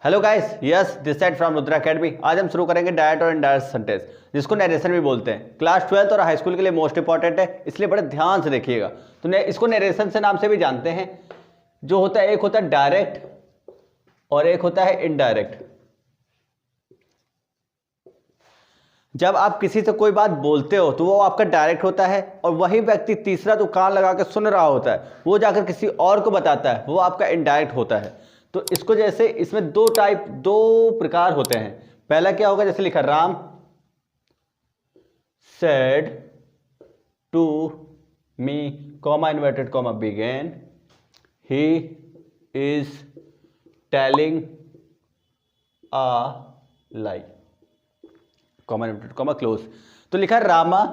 Hello guys, yes this side from Rudra academy. आज हम शुरू करेंगे डायरेक्ट और इनडायरेक्ट सेंटेंस, जिसको नरेशन भी बोलते हैं। क्लास 12 और हाई स्कूल के लिए मोस्ट इंपॉर्टेंट है, इसलिए बड़े ध्यान से देखिएगा। तो इसको नरेशन से नाम से भी जानते हैं। जो होता है, एक होता है डायरेक्ट और एक होता है इनडायरेक्ट। जब आप किसी से कोई बात बोलते हो तो वो आपका डायरेक्ट होता है, और वही व्यक्ति तीसरा जो कान लगा के सुन रहा होता है वो जाकर किसी और को बताता है, वो आपका इनडायरेक्ट होता है। तो इसको जैसे इसमें दो प्रकार होते हैं। पहला क्या होगा, जैसे लिखा Ram said to me comma inverted comma begin he is telling a lie comma inverted comma close. तो लिखा Rama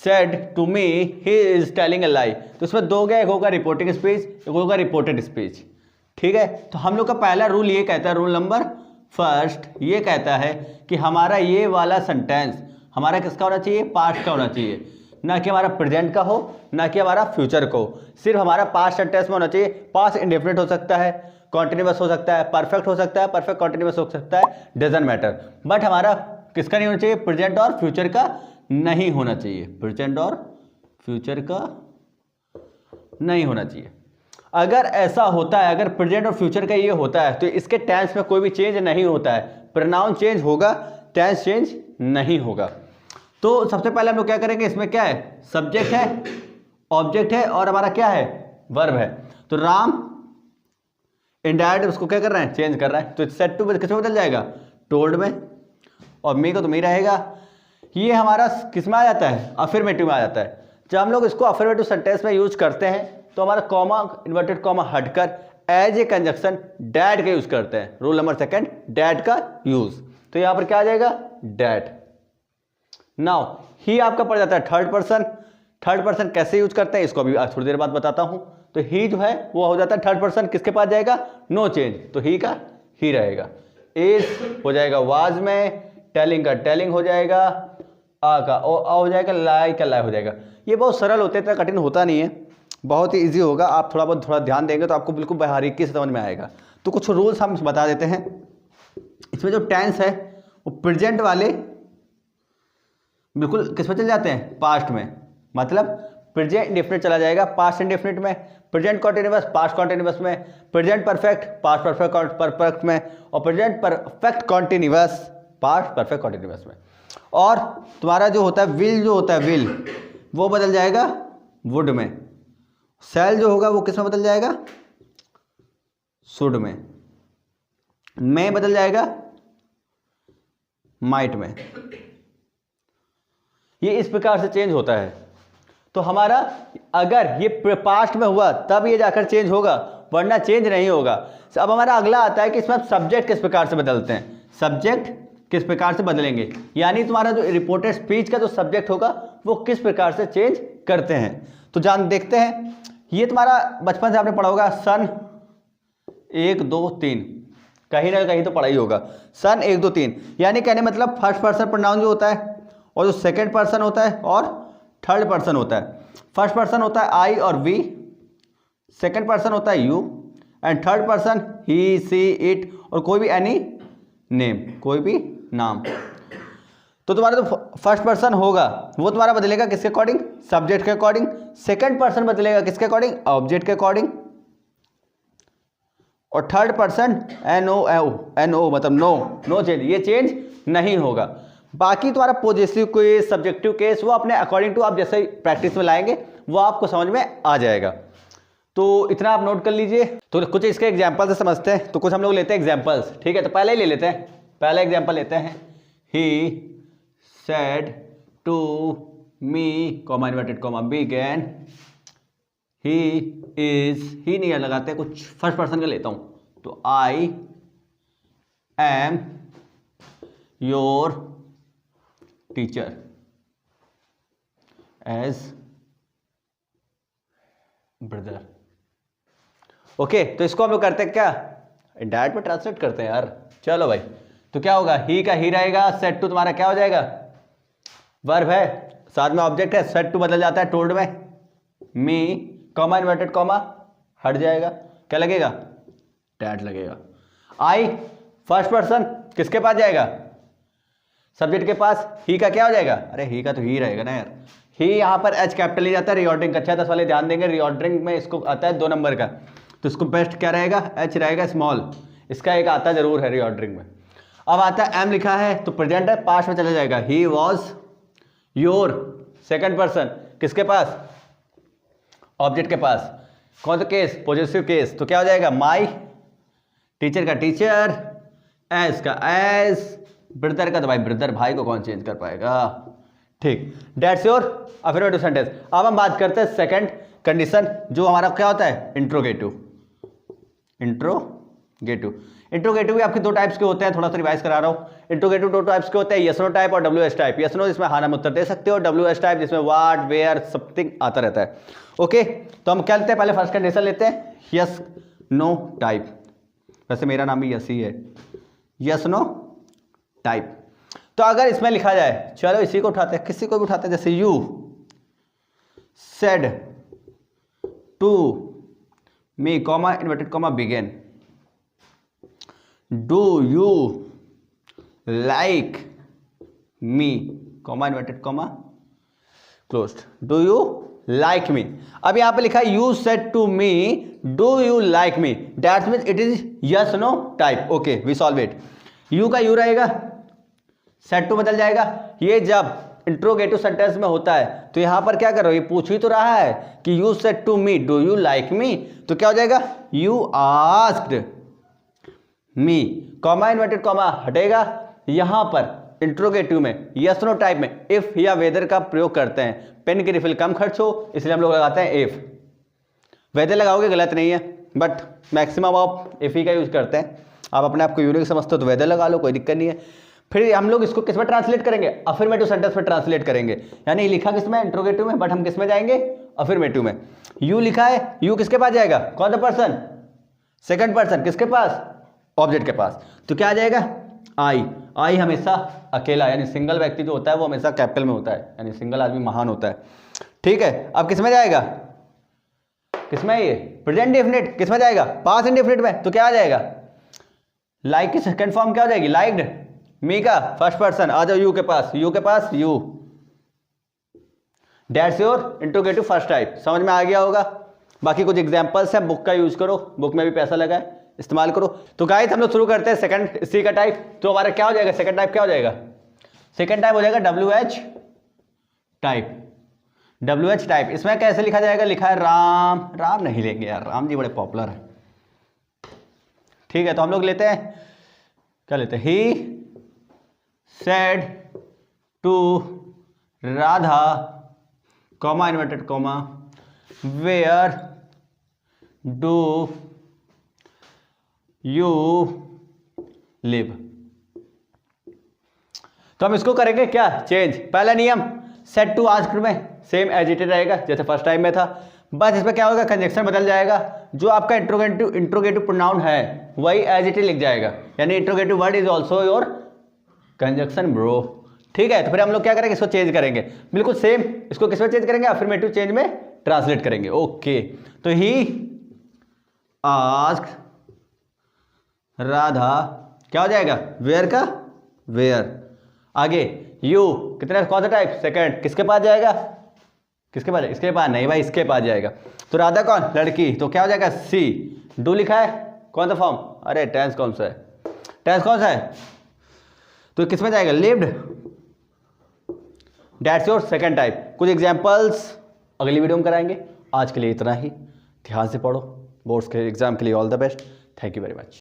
said to me he is telling a lie. तो इसमें दो गया, एक होगा रिपोर्टिंग स्पीच, एक होगा रिपोर्टेड स्पीच। ठीक है, तो हम लोग का पहला रूल ये कहता है, रूल नंबर फर्स्ट ये कहता है कि हमारा ये वाला सेंटेंस हमारा किसका होना चाहिए, पास्ट का होना चाहिए, ना कि हमारा प्रेजेंट का हो, ना कि हमारा फ्यूचर को। सिर्फ हमारा पास्ट सेंटेंस में होना चाहिए। पास्ट इंडेफिनिट हो सकता है, कॉन्टिन्यूअस हो सकता है, परफेक्ट हो सकता है, परफेक्ट कॉन्टिन्यूअस हो सकता है, डजंट मैटर। बट हमारा किसका नहीं होना चाहिए, प्रेजेंट और फ्यूचर का नहीं होना चाहिए, प्रेजेंट और फ्यूचर का नहीं होना चाहिए। अगर ऐसा होता है, अगर प्रेजेंट और फ्यूचर का ये होता है, तो इसके टेंस में कोई भी चेंज नहीं होता है। प्रोनाउन चेंज होगा, टेंस चेंज नहीं होगा। तो सबसे पहले हम लोग क्या करेंगे, इसमें क्या है, सब्जेक्ट है, ऑब्जेक्ट है, और हमारा क्या है, वर्ब है। तो राम इनडायरेक्ट उसको क्या कर रहे हैं, चेंज कर रहा है। तो सेड टू किसमें बदल जाएगा, टोल्ड में, और मी को तो मी रहेगा। ये हमारा किस में आ जाता है, अफर्मेटिव में आ जाता है। जब हम लोग इसको अफर्मेटिव सेंटेंस में यूज करते हैं तो हमारा कॉमा इन्वर्टेड कॉमा हटकर एज ए कंजक्शन डैट का यूज करते हैं। रूल नंबर सेकंड, डैट का यूज। तो यहां पर क्या आ जाएगा, डैट। नाउ ही आपका पड़ जाता है थर्ड पर्सन। थर्ड पर्सन कैसे यूज करते हैं इसको अभी थोड़ी देर बाद बताता हूं। तो ही जो है वो हो जाता है थर्ड पर्सन, किसके पास जाएगा, नो चेंज, तो ही का ही रहेगा। इज हो जाएगा वाज में, टेलिंग का टेलिंग हो जाएगा, आ का आ हो जाएगा, लाई का लाई हो जाएगा। ये बहुत सरल होते हैं, इतना कठिन होता नहीं है, बहुत ही इजी होगा। आप थोड़ा ध्यान देंगे तो आपको बिल्कुल बारीकी से समझ में आएगा। तो कुछ रूल्स हम बता देते हैं। इसमें जो टेंस है वो प्रेजेंट वाले बिल्कुल किस में चले जाते हैं, पास्ट में। मतलब प्रेजेंट इंडेफिनिट चला जाएगा पास्ट इंडेफिनिट में, प्रेजेंट कॉन्टिन्यूअस पास्ट कॉन्टिन्यूअस में, प्रेजेंट परफेक्ट पास्ट परफेक्ट में, और present perfect continuous past perfect continuous में। और तुम्हारा जो होता है विल, जो होता है विल, वो बदल जाएगा वुड में। सेल जो होगा वो किस में बदल जाएगा, शुड में। मैं बदल जाएगा माइट में। ये इस प्रकार से चेंज होता है। तो हमारा अगर ये पास्ट में हुआ तब ये जाकर चेंज होगा, वरना चेंज नहीं होगा। अब हमारा अगला आता है कि इसमें सब्जेक्ट किस प्रकार से बदलते हैं। सब्जेक्ट किस प्रकार से बदलेंगे, यानी तुम्हारा जो रिपोर्टेड स्पीच का जो सब्जेक्ट होगा वो किस प्रकार से चेंज करते हैं। तो देखते हैं। ये तुम्हारा बचपन से आपने पढ़ा होगा, सन 1 2 3, कहीं ना कहीं तो पढ़ा ही होगा। सन 1 2 3 यानी कहने मतलब फर्स्ट पर्सन प्रोनाउन जो होता है, और जो सेकंड पर्सन होता है, और थर्ड पर्सन होता है। फर्स्ट पर्सन होता है आई और वी, सेकंड पर्सन होता है you, and third person he see it, और कोई भी एनी नेम, कोई भी नाम। तो तुम्हारा जो फर्स्ट पर्सन होगा वो तुम्हारा बदलेगा किसके अकॉर्डिंग, सब्जेक्ट के अकॉर्डिंग। सेकंड पर्सन बदलेगा किसके अकॉर्डिंग, ऑब्जेक्ट के अकॉर्डिंग। और थर्ड पर्सन एन ओ मतलब नो चेंज, ये चेंज नहीं होगा। बाकी तुम्हारा पॉजिटिव केस, सब्जेक्टिव केस, वो अपने अकॉर्डिंग टू आप जैसे प्रैक्टिस में लाएंगे वो आपको समझ में आ जाएगा। तो इतना आप नोट कर लीजिए। तो कुछ इसके एग्जाम्पल से समझते हैं। तो कुछ हम लोग लेते हैं एग्जाम्पल्स, ठीक है। तो पहले ही ले लेते हैं, पहला एग्जाम्पल लेते हैं। He said to me comma inverted comma begin he is, ही नहीं लगाते हैं, कुछ फर्स्ट पर्सन का लेता हूं। तो I am your teacher as brother। Okay, तो इसको हम लोग करते हैं क्या, डायरेक्ट में ट्रांसलेट करते हैं यार। चलो भाई, तो क्या होगा, ही का ही रहेगा, सेड टू तुम्हारा क्या हो जाएगा, वर्ब है, साथ में ऑब्जेक्ट है, सेड टू बदल जाता है टोल्ड में। मी कॉमा इन्वर्टेड कॉमा हट जाएगा, क्या लगेगा, डैट लगेगा। आई फर्स्ट पर्सन किसके पास जाएगा? सब्जेक्ट के पास। ही का क्या हो जाएगा? अरे ही का तो ही रहेगा ना यार। ही यहाँ पर एच कैपिटल ही जाता है। रीऑर्डरिंग कक्षा 10 वाले ध्यान देंगे, रीऑर्डरिंग में इसको आता है 2 नंबर का, तो इसको बेस्ट क्या रहेगा? एच रहेगा स्मॉल। इसका एक आता जरूर है रीऑर्डरिंग में। अब आता है एम लिखा है तो प्रेजेंट है, पास्ट में चला जाएगा। He was your second person किसके पास? ऑब्जेक्ट के पास। कौन सा केस? पॉजिटिव केस, तो क्या हो जाएगा? माई। टीचर का टीचर, एज का एज, ब्रदर का तो भाई ब्रदर, भाई को कौन चेंज कर पाएगा? ठीक, डेट्स योर अफर्मेटिव सेंटेंस। अब हम बात करते हैं सेकंड कंडीशन, जो हमारा क्या होता है? इंट्रोगेटिव। इंट्रोगेटिव भी आपके 2 टाइप्स के होते हैं, थोड़ा सा रिवाइज करा रहा हूं। इंट्रोगेटिव 2 टाइप्स के होते हैं, यस नो टाइप और WH टाइप। यस नो जिसमें हाँ नाम उत्तर दे सकते हो, WH टाइप जिसमें व्हाट, वेयर, समथिंग आता रहता है। ओके, तो हम क्या लेते हैं? पहले फर्स्ट कंडीशन लेते हैं, यस नो टाइप। वैसे मेरा नाम भी यस ही है, यस नो टाइप। तो अगर इसमें लिखा जाए, चलो इसी को उठाते हैं, किसी को भी उठाते हैं, जैसे you said to me comma inverted comma begin, do you like me comma inverted comma closed, do you like me. अब यहां पे लिखा है you said to me do you like me, that means it is yes no type. Okay, we solve it. You का you रहेगा, said to बदल जाएगा। ये जब इंट्रोगेटिव सेंटेंस में होता है तो यहां पर क्या कर रहे हो? ये पूछ ही तो रहा है कि you said to me do you like me, तो क्या हो जाएगा? You asked me comma inverted comma हटेगा। यहां पर इंट्रोगेटिव में यस नो टाइप में इफ या वेदर का प्रयोग करते हैं। पेन की रिफिल कम खर्च हो इसलिए हम लोग लगाते हैं इफ। वेदर लगाओगे गलत नहीं है, बट मैक्सिमम आप इफ ही का यूज करते हैं। आप अपने आप को यूनिक समझते हो तो वेदर लगा लो, कोई दिक्कत नहीं है। फिर हम लोग इसको किस में ट्रांसलेट करेंगे? अफर्मेटिव सेंटेंस में ट्रांसलेट करेंगे। यानी लिखा किसमें? इंट्रोगेटिव में, बट हम किस में जाएंगे? अफर्मेटिव में। यू लिखा है, यू किसके पास जाएगा? कौन सा पर्सन? सेकंड पर्सन किसके पास? ऑब्जेक्ट के पास। तो क्या आ जाएगा? आई। आई हमेशा अकेला यानी सिंगल व्यक्ति जो होता है वो हमेशा कैपिटल में होता है, यानी सिंगल आदमी महान होता है। ठीक है, अब किसमें जाएगा? किसमें? ये प्रेजेंट डेफिनेट किसमें जाएगा? पास्ट इंडेफिनिट में। तो क्या आ जाएगा? लाइक की सेकंड फॉर्म क्या हो जाएगी? लाइक्ड। मी का फर्स्ट पर्सन, आ जाओ यू के पास, यू के पास U. That's your interrogative first type. समझ में आ गया होगा। बाकी कुछ एग्जांपल्स हैं, बुक का यूज करो, बुक में भी पैसा लगा है, इस्तेमाल करो। तो गाइस हम लोग शुरू करते हैं सेकंड सी का टाइप। तो हमारा क्या हो जाएगा? सेकंड टाइप क्या हो जाएगा? सेकंड टाइप हो जाएगा WH टाइप। WH टाइप इसमें कैसे लिखा जाएगा? लिखा है राम। राम नहीं लेंगे यार, राम जी बड़े पॉपुलर है। ठीक है, तो हम लोग लेते हैं, क्या लेते हैं? He said to Radha comma inverted comma where do you live. तो हम इसको करेंगे क्या? चेंज। पहला नियम सेड टू आस्क्ड में सेम एज इट रहेगा जैसे फर्स्ट टाइम में था, बस इसमें क्या होगा? कंजक्शन बदल जाएगा। जो आपका इंट्रोगेटिव प्रोनाउन है वही एज इट लिख जाएगा, यानी interrogative word is also your conjunction bro. ठीक है, तो फिर हम लोग क्या करेंगे? इसको चेंज करेंगे बिल्कुल सेम। इसको किस में चेंज करेंगे? अफर्मेटिव चेंज में ट्रांसलेट करेंगे। ओके, तो ही आस्क्ड राधा क्या हो जाएगा? वेयर का वेयर। आगे यू कितने, कौन सा टाइप? सेकंड। किसके पास जाएगा? किसके पास? इसके पास नहीं भाई, इसके पास जाएगा। तो राधा कौन? लड़की, तो क्या हो जाएगा? सी। डू लिखा है, कौन सा फॉर्म? अरे टेंस कौन सा है? टेंस कौन सा है? तो किसमें जाएगा? Lived. That's your second type. कुछ एग्जांपल्स अगली वीडियो में कराएंगे। आज के लिए इतना ही। ध्यान से पढ़ो, बोर्ड्स के एग्जाम के लिए all the best. Thank you very much.